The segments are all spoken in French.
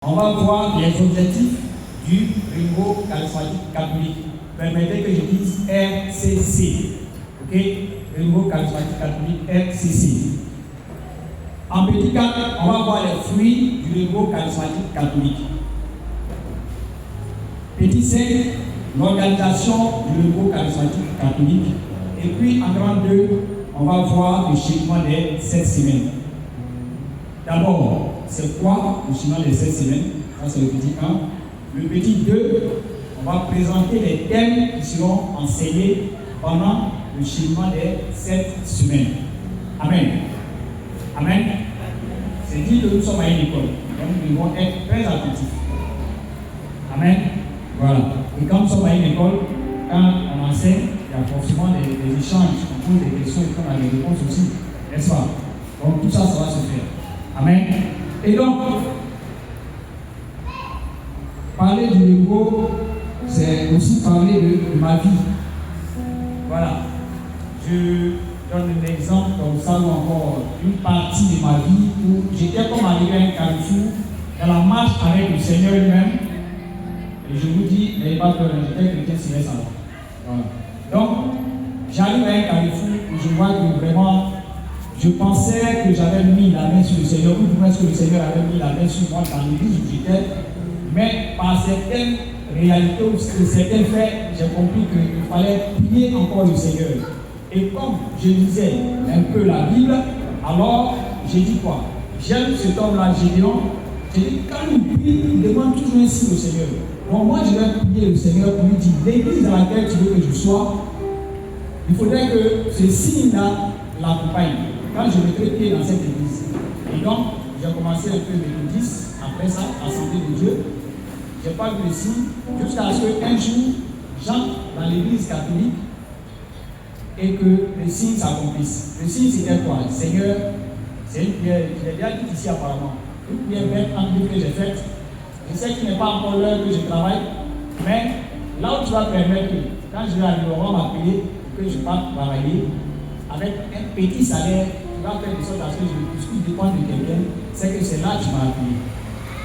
On va voir les objectifs du Renouveau Charismatique Catholique. Permettez que je dise RCC. Ok? Renouveau Charismatique Catholique, RCC. En petit 4, on va voir les fruits du Renouveau Charismatique Catholique. Petit 5, l'organisation du Renouveau Charismatique Catholique. Et puis en grand 2, on va voir le schéma des 7 semaines. D'abord, c'est quoi le schéma des 7 semaines? Ça, c'est le petit 1. Le petit 2, on va présenter les thèmes qui seront enseignés pendant le schéma des 7 semaines. Amen. Amen. C'est dit que nous sommes à une école. Donc, nous devons être très attentifs. Amen. Voilà. Et quand nous sommes à une école, quand on enseigne, il y a forcément des échanges, on pose des questions et on a des réponses aussi. N'est-ce pas? Donc, tout ça, ça va se faire. Amen. Et donc, parler du renouveau, c'est aussi parler de ma vie. Voilà. Je donne un exemple comme ça, ou encore une partie de ma vie où j'étais comme arrivé à un carrefour dans la marche avec le Seigneur lui-même. Et je vous dis, n'ayez pas peur, j'étais chrétien céleste alors. Voilà. Donc, j'arrive à un carrefour où je vois que vraiment, je pensais que j'avais mis la main sur le Seigneur, ou du moins que le Seigneur avait mis la main sur moi dans l'église où j'étais. Mais par certaines réalités ou certains faits, j'ai compris qu'il fallait prier encore le Seigneur. Et comme je lisais un peu la Bible, alors j'ai dit quoi? J'aime cet homme-là, Gédéon. J'ai dit, quand il prie, il demande toujours un signe au Seigneur. Donc moi, je vais prier le Seigneur pour lui dire, l'église dans laquelle tu veux que je sois, il faudrait que ce signe-là l'accompagne. Quand je mettrai pied dans cette église. Et donc, j'ai commencé un peu méthodiste, après ça, Assemblée de Dieu. Je n'ai pas vu le signe, jusqu'à ce qu'un jour, j'entre dans l'église catholique et que le signe s'accomplisse. Le signe, c'était quoi? Seigneur, c'est une prière, je l'ai déjà dit ici apparemment, une prière bête en Bible que j'ai faite. Je sais qu'il n'est pas encore l'heure que je travaille, mais là où tu vas permettre que, quand je vais arriver, on va m'appeler pour que je parte travailler avec un petit salaire qui va faire de sorte à ce que je puisse dépendre de quelqu'un, c'est que c'est là que tu m'as appelé.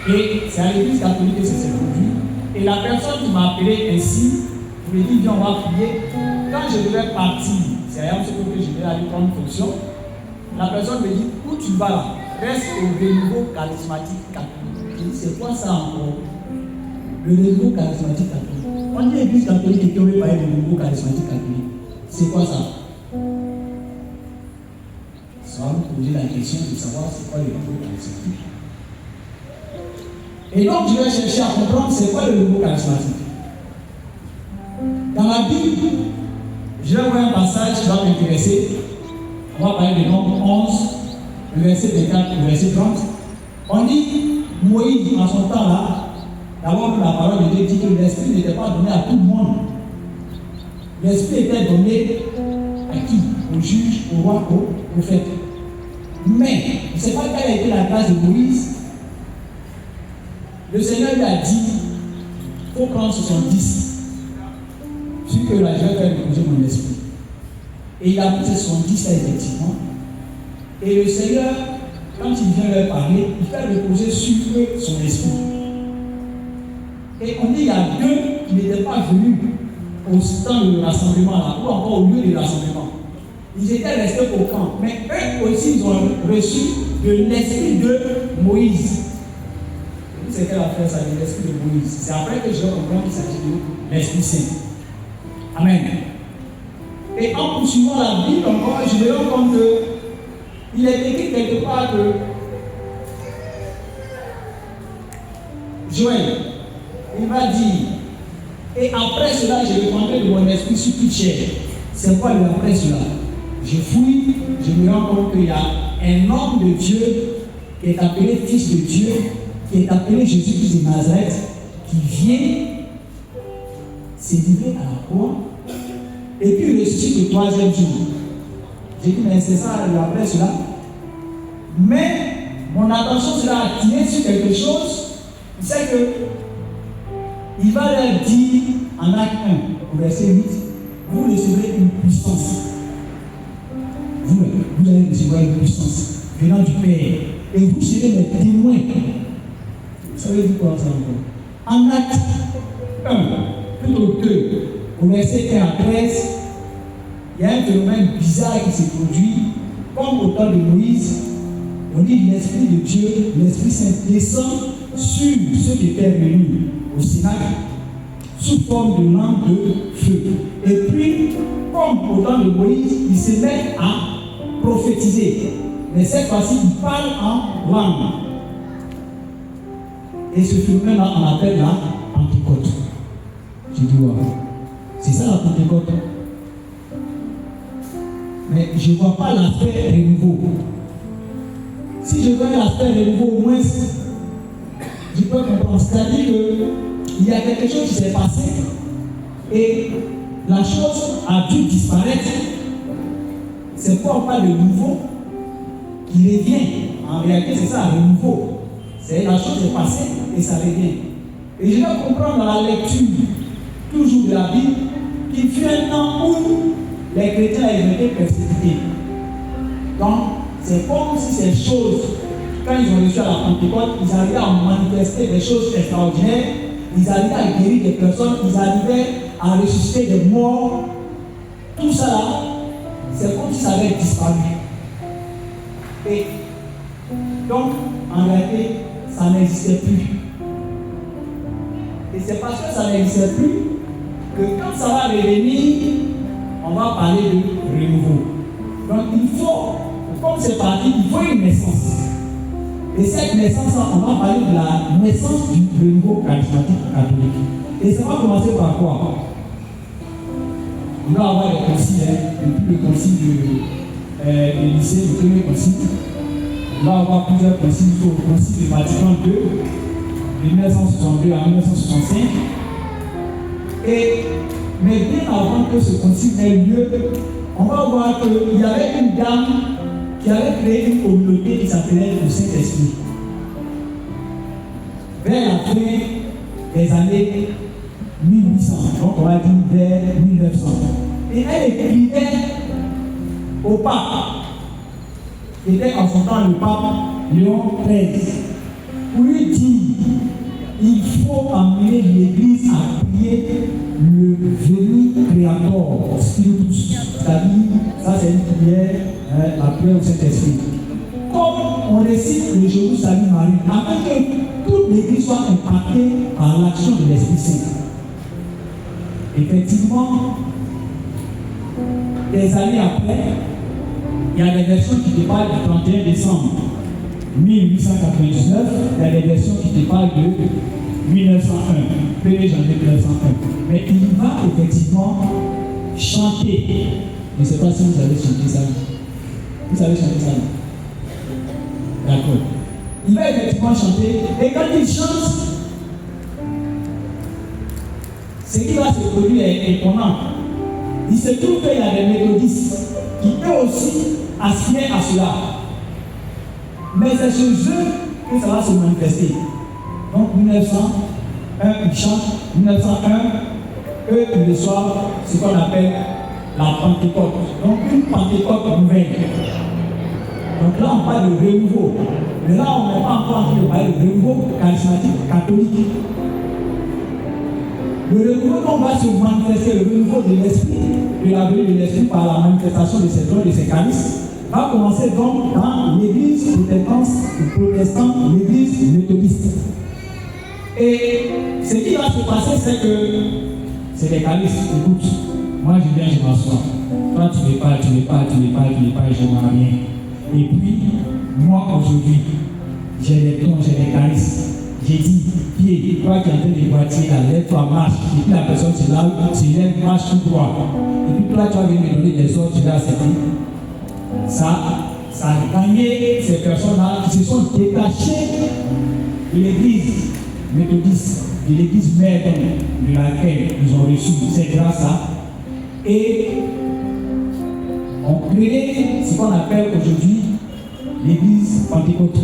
Et c'est à l'église catholique que ça s'est produit. Et la personne qui m'a appelé ainsi, je me dit, viens, on va prier. Quand je devais partir, c'est à ce que je vais aller prendre fonction. La personne me dit, où tu vas là? Reste au renouveau charismatique catholique. Je dis, c'est quoi ça encore? Le renouveau charismatique catholique. On dit l'église catholique et qu'on veut parler de renouveau charismatique catholique. C'est quoi ça? Ça va nous poser la question de savoir c'est quoi le renouveau charismatique. Et donc, je vais chercher à comprendre c'est quoi le renouveau charismatique. Dans la Bible, je vais voir un passage qui va m'intéresser. On va parler de Nombre 11, le verset 24 et le verset 30. On dit, Moïse, en son temps-là, d'abord la parole de Dieu dit que l'esprit n'était pas donné à tout le monde. L'esprit était donné à qui? Aux juges, aux rois, aux prophètes. Mais, je ne sais pas quelle a été la grâce de Moïse. Le Seigneur lui a dit, il faut prendre 70. Sur que là, je vais faire reposer mon esprit. Et il a pris ces 70 là, effectivement. Et le Seigneur, quand il vient leur parler, il fait reposer sur eux son esprit. Et on dit, il y a deux qui n'étaient pas venus au temps de rassemblement là, ou encore au lieu de rassemblement. Ils étaient restés au camp. Mais eux aussi, ils ont reçu de l'esprit de Moïse. C'est quelle affaire ça, de l'esprit de Moïse? C'est après que je comprends qu'il s'agit de l'Esprit Saint. Amen. Et en poursuivant la Bible encore, je me rends compte qu'il est écrit quelque part que Joël, il va dire, et après cela, je répandrai de mon esprit sur toute chair. C'est quoi le après cela? Je fouille, je me rends compte qu'il y a un homme de Dieu qui est appelé Fils de Dieu, qui est appelé Jésus-Christ de Nazareth, qui vient s'est livré à la croix, et puis il ressuscite le troisième jour. J'ai dit, mais c'est ça, après cela. Mais mon attention sera attirée sur quelque chose, c'est que il va leur dire en acte 1, au verset 8, vous recevrez une puissance. Vous allez recevoir une puissance venant du Père, et vous serez mes témoins. Ça veut dire quoi ça encore? En Acte 1, plutôt 2, au verset 1 à 13, il y a un phénomène bizarre qui s'est produit, comme au temps de Moïse. On dit que l'Esprit de Dieu, l'Esprit Saint descend sur ceux qui étaient venus au Sinaï sous forme de lampe de feu. Et puis, comme au temps de Moïse, il se met à prophétiser. Mais cette fois-ci, il parle en langue. Et ce phénomène-là, on appelle la Pentecôte. Tu dis, ouais. C'est ça la Pentecôte. Mais je ne vois pas l'aspect renouveau. Si je vois l'aspect renouveau, au moins, je peux comprendre. C'est-à-dire qu'il y a quelque chose qui s'est passé et la chose a dû disparaître. C'est pas on parle de nouveau qui revient. En réalité, c'est ça, le nouveau. C'est la chose est passée et ça revient. Et je dois comprendre dans la lecture, toujours de la Bible, qu'il fut un temps où les chrétiens avaient été persécutés. Donc, c'est comme si ces choses, quand ils ont reçu à la Pentecôte, ils arrivaient à manifester des choses extraordinaires, ils arrivaient à guérir des personnes, ils arrivaient à ressusciter des morts. Tout ça là, c'est comme si ça avait disparu. Et donc, en réalité, ça n'existait plus. Et c'est parce que ça n'existait plus que quand ça va revenir, on va parler de renouveau. Donc il faut, comme c'est parti, il faut une naissance. Et cette naissance-là, on va parler de la naissance du renouveau charismatique catholique. Et ça va commencer par quoi? On va avoir des conciles, depuis le concile de Nicée, le premier concile. On va avoir plusieurs conciles, au concile de Vatican II, de 1962 à 1965. Mais bien avant que ce concile ait lieu, on va voir qu'il y avait une dame qui avait créé une communauté qui s'appelait le Saint-Esprit. Vers la fin des années 1800, donc on va dire vers 1900. Et elle écrivait au pape, qui était en son temps le pape Léon XIII, pour lui dire il faut amener l'Église à prier le Veni Creator Spiritus. C'est-à-dire, ça c'est une prière, la prière au Saint-Esprit. Comme on récite le Jésus Salut Marie, afin que toute l'Église soit impactée par l'action de l'Esprit Saint. Effectivement, des années après, il y a des versions qui te parlent du 31 décembre 1899, il y a des versions qui te parlent de 1901, 1er janvier 1901. Mais il va effectivement chanter. Je ne sais pas si vous avez chanté ça. Vous avez chanté ça? D'accord. Il va effectivement chanter. Et quand il chante, ce qui va se produire est étonnant. Il se trouve qu'il y a des méthodistes qui eux aussi aspirent à cela. Mais c'est chez eux que ça va se manifester. Donc 1901, ils chantent. 1901, eux, ils reçoivent ce qu'on appelle la Pentecôte. Donc une Pentecôte nouvelle. Donc là, on parle de renouveau. Mais là, on n'est pas encore en train de parler de renouveau charismatique catholique. Le renouveau dont va se manifester, le renouveau de l'esprit, de la venue de l'esprit par la manifestation de ces dons, de ces charismes, va commencer donc dans l'église protestante, l'église méthodiste. Et ce qui va se passer, c'est que c'est des charismes. Écoute, moi je viens, je m'assois. Toi tu n'es pas, je m'en rien. Et puis, moi aujourd'hui, j'ai des dons, j'ai des charismes. J'ai dit, pied, toi qui es en train de boiter, lève-toi, marche. Et puis la personne se lève, marche tout droit. Et puis toi, tu vas venir me donner des ordres, tu vas accepter. Ça a gagné ces personnes-là qui se sont détachées de l'église méthodiste, de l'église mère de laquelle ils ont reçu cette grâce-là. Et on crée ce qu'on appelle aujourd'hui l'église pentecôtale.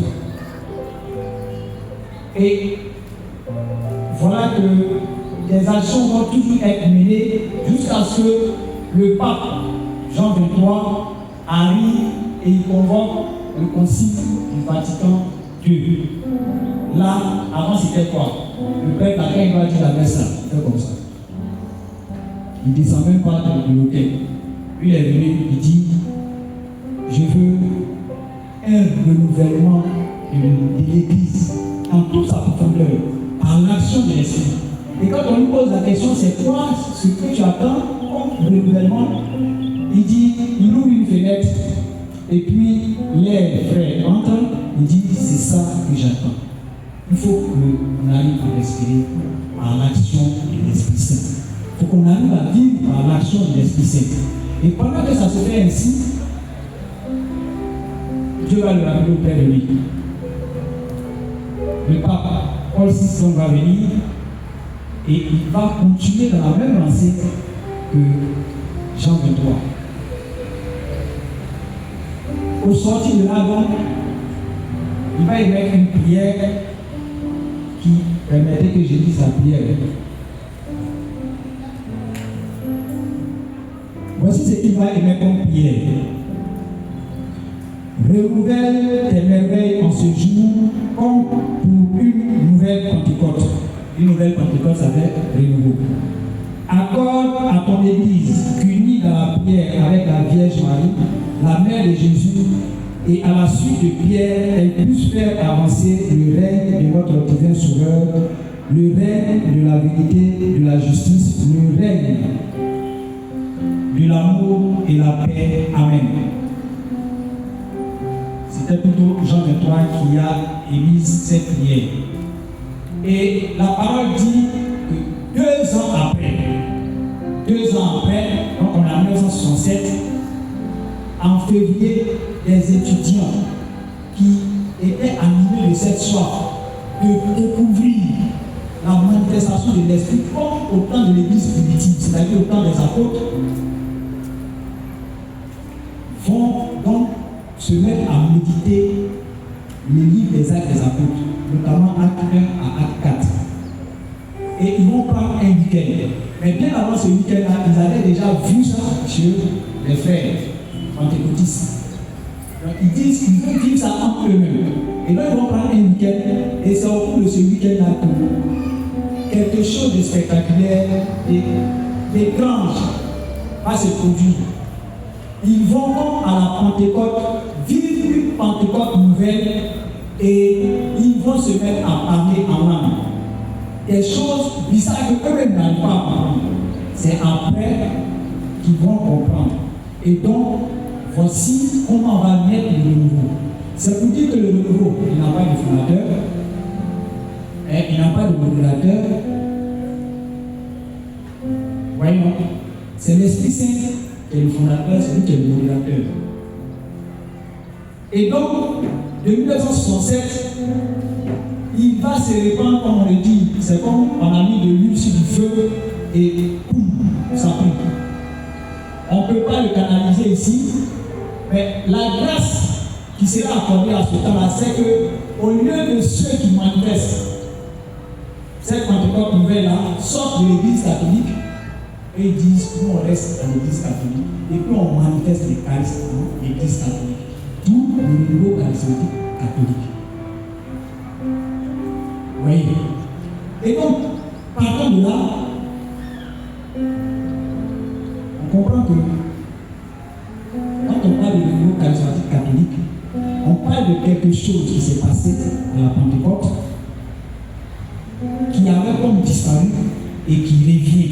Et voilà que des actions vont toujours être menées jusqu'à ce que le pape Jean XXIII arrive et il convoque le concile du Vatican Dieu. Là, avant c'était quoi? Le père, quand il va dire la messe, ça, fait comme ça. Il ne descend même pas de l'hôtel. Lui, il est venu, il dit, je veux un renouvellement de l'Église en toute sa profondeur, en l'action de l'Esprit. Et quand on lui pose la question, c'est quoi ce que tu attends comme renouvellement? Il dit, il ouvre une fenêtre, et puis les frères entrent, il dit, c'est ça que j'attends. Il faut qu'on arrive à respirer par l'action de l'Esprit Saint. Il faut qu'on arrive à vivre par l'action de l'Esprit Saint. Et pendant que ça se fait ainsi, Dieu va le ramener auprès de lui. Le pape Paul VI va venir et il va continuer dans la même lancée que Jean 23. Au sortir de là, donc, il va émettre une prière qui permettait que je dise la prière. Voici ce qu'il va émettre comme prière. Renouvelle tes merveilles en ce jour comme pour une nouvelle Pentecôte. Une nouvelle Pentecôte, ça fait renouveau. Accorde à ton Église, unie dans la prière avec la Vierge Marie, la mère de Jésus, et à la suite de Pierre, elle puisse faire avancer le règne de notre divin Sauveur, le règne de la vérité, de la justice, le règne de l'amour et la paix. Amen. C'était plutôt Jean 23 qui a émis cette prière. Et la parole dit que 2 ans après, donc on est en 1967, en février, des étudiants qui étaient animés de cette soif de découvrir la manifestation de l'Esprit comme au temps de l'Église primitive, c'est-à-dire au temps des apôtres, vont donc se mettre à méditer les livres des Actes des Apôtres, notamment Acte 1 à Acte 4. Et ils vont prendre un week-end. Mais bien avant ce week-end-là, ils avaient déjà vu ça chez les frères pentecôtistes. Donc ils disent qu'ils vont vivre ça entre eux-mêmes. Et donc ils vont prendre un week-end, et c'est au cours de ce week-end-là que quelque chose de spectaculaire, d'étrange va se produire. Ils vont à la Pentecôte vivre une Pentecôte nouvelle et ils vont se mettre à parler en langue. Des choses bizarres que eux-mêmes n'arrivent pas à comprendre. C'est après qu'ils vont comprendre. Et donc, voici comment on va mettre le renouveau. C'est pour dire que le renouveau, il n'a pas de fondateur, il n'a pas de modérateur. Voyons, c'est l'Esprit Saint qui est le fondateur, c'est lui qui est le modérateur. Et donc, de 1967, il va se répandre, comme on le dit, c'est comme on a mis de l'huile sur du feu et boum, ça brûle. On ne peut pas le canaliser ici, mais la grâce qui sera accordée à ce temps-là, c'est qu'au lieu de ceux qui manifestent cette Pentecôte nouvelle-là, sortent de l'Église catholique et ils disent, nous on reste dans l'Église catholique et puis on manifeste les charismes dans l'Église catholique. Tout le niveau charismatique catholique. Oui. Et donc, partant de là, on comprend que quand on parle de niveau charismatique catholique, on parle de quelque chose qui s'est passé à la Pentecôte, qui avait comme disparu et qui revient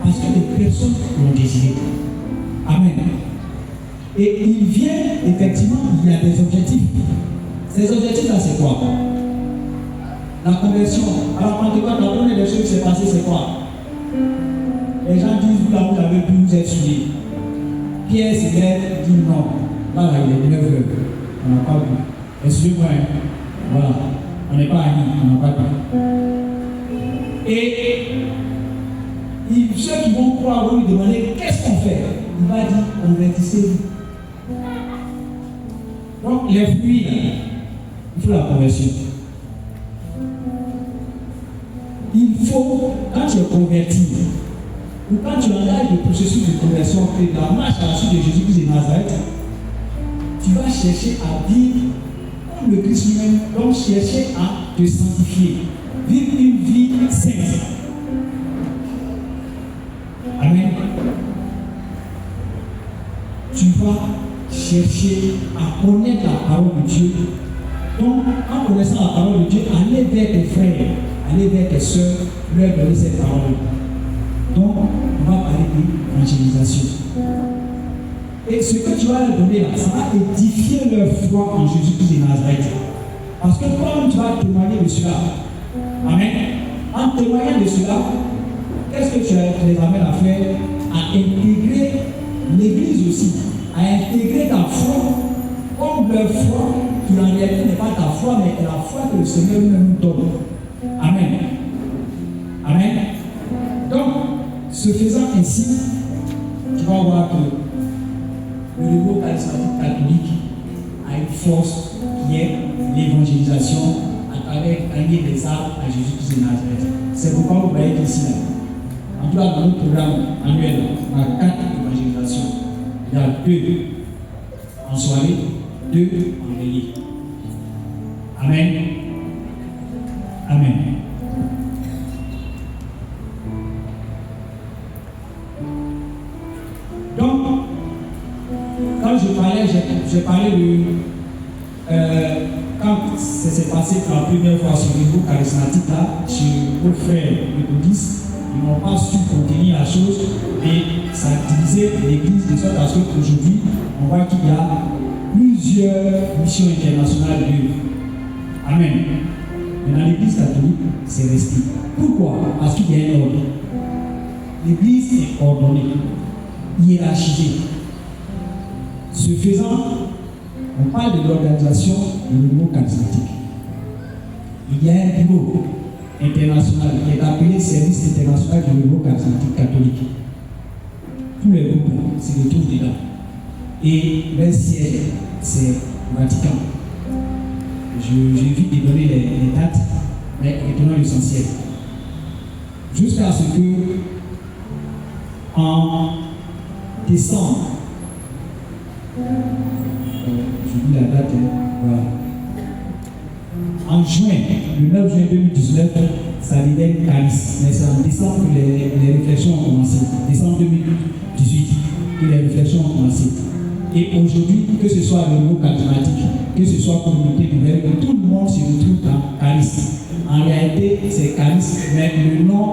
parce que les personnes l'ont désiré. Amen. Et il vient, effectivement, il y a des objectifs. Ces objectifs-là, c'est quoi? La conversion. Alors, Pentecôte, la première des choses qui s'est passée, c'est quoi? Les gens disent, vous là, vous avez pu vous être souillés. Pierre se lève, dit non. Là, il est 9 heures. On n'a pas vu. Excusez-moi. Voilà. On n'est pas amis, on n'a pas vu. Et ceux qui vont croire vont lui demander qu'est-ce qu'on fait? Il va dire, convertissez-vous. Donc, les fruits, il faut la conversion. Il faut, quand tu es converti, ou quand tu engages le processus de conversion, que la marche à la suite de Jésus-Christ de Nazareth, tu vas chercher à vivre comme le Christ lui-même, donc chercher à te sanctifier, vivre une vie sainte. Amen. Tu vas chercher à connaître la parole de Dieu. Donc, en connaissant la parole de Dieu, aller vers tes frères, aller vers tes soeurs, leur donner cette parole. Donc, on va parler d'évangélisation. Et ce que tu vas leur donner là, ça va édifier leur foi en Jésus-Christ de Nazareth. Parce que toi-même, tu vas témoigner de cela. Amen. En témoignant de cela, qu'est-ce que tu les amènes à faire? À intégrer l'Église aussi, à intégrer ta foi comme leur foi, qui en réalité n'est pas ta foi, mais la foi que le Seigneur nous donne. Amen. Amen. Donc, ce faisant ainsi, tu vas voir que le nouveau charismatique catholique a une force qui est l'évangélisation à travers gagner des âmes à Jésus-Christ de Nazareth. C'est pourquoi vous voyez qu'ici, en tout cas dans notre programme annuel, on a 4 évangélisations. Il y a 2 en soirée, 2 en veillée. Amen. Amen. Donc, quand j'ai parlé de quand ça s'est passé pour la première fois sur le niveau charismatique là, chez vos frères méthodistes, ils n'ont pas su contenir la chose et ça divisait l'église de sorte à ce qu'aujourd'hui, on voit qu'il y a plusieurs missions internationales de Amen. Mais dans l'église catholique, c'est resté. Pourquoi? Parce qu'il y a un ordre. L'église est ordonnée, hiérarchisée. Ce faisant, on parle de l'organisation du nouveau charismatique. Il y a un bureau international qui est appelé Service international du nouveau charismatique catholique. Tous les groupes se retrouvent dedans. Et leur siège, c'est Vatican. J'évite de donner les dates, mais retenons l'essentiel. Jusqu'à ce que, en décembre, je dis la date, voilà. En juin, le 9 juin 2019, ça devient Caris. Mais c'est en décembre que les réflexions ont commencé. Décembre 2018, que les réflexions ont commencé. Et aujourd'hui, que ce soit le nouveau charismatique, que ce soit communauté nouvelle, que tout le monde se retrouve dans Caris. En réalité, c'est Caris, mais le nom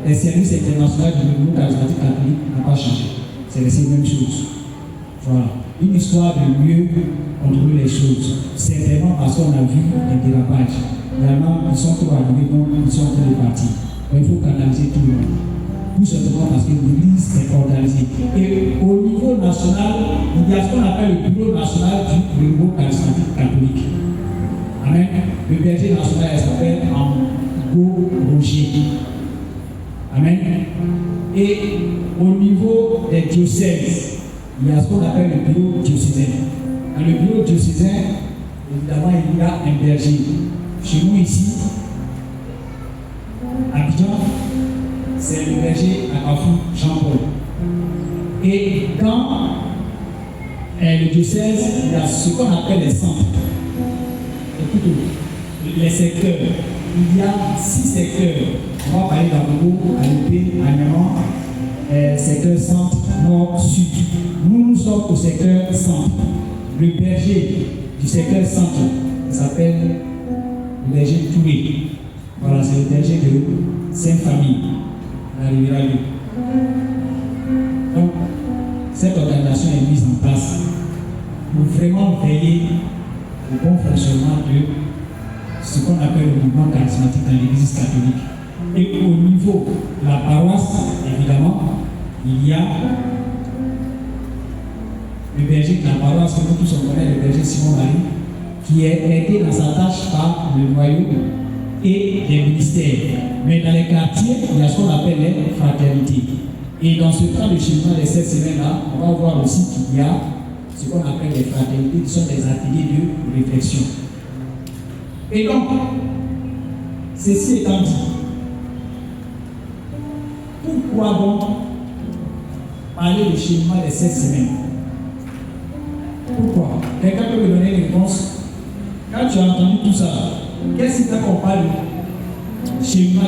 des services internationaux du nouveau charismatique catholique n'a pas changé. C'est la même chose. Voilà. Une histoire de mieux contrôler les choses. Certainement parce qu'on a vu des dérapages. Vraiment, ils sont trop arrivés, donc ils sont trop partis. Donc il faut canaliser tout le monde. Tout simplement parce que l'Église est organisée. Et au niveau national, il y a ce qu'on appelle le bureau national du nouveau charismatique catholique. Amen. Le berger national s'appelle Ango Roger. Amen. Et au niveau des diocèses, il y a ce qu'on appelle le bureau diocésain. Dans le bureau diocésain, évidemment, il y a un berger. Chez nous ici, à Abidjan, c'est le berger à Kafou, Jean-Paul. Et dans le diocèse, il y a ce qu'on appelle les centres. Et plutôt, les secteurs. Il y a 6 secteurs. On va parler d'Abogo, Alipé, Agnaman, secteur centre, nord, sud. Nous sommes au secteur centre. Le berger du secteur centre s'appelle le berger Touré. Voilà, c'est le berger de Sainte-Famille. On arrivera lui. Donc, cette organisation est mise en place pour vraiment veiller au bon fonctionnement de ce qu'on appelle le mouvement charismatique dans l'Église catholique. Et au niveau de la paroisse, évidemment, il y a le berger de la paroisse, que nous tous on connaît, le berger Simon Marie, qui est aidé dans sa tâche par le noyau et les ministères. Mais dans les quartiers, il y a ce qu'on appelle les fraternités. Et dans ce temps de cheminement de cette semaine-là, on va voir aussi qu'il y a ce qu'on appelle les fraternités, qui sont des ateliers de réflexion. Et donc, ceci étant dit, pourquoi donc parler du cheminement de cette semaine? Pourquoi? Quelqu'un peut me donner une réponse? Quand Quand tu as entendu tout ça, qu'est-ce qui t'a comparé chez moi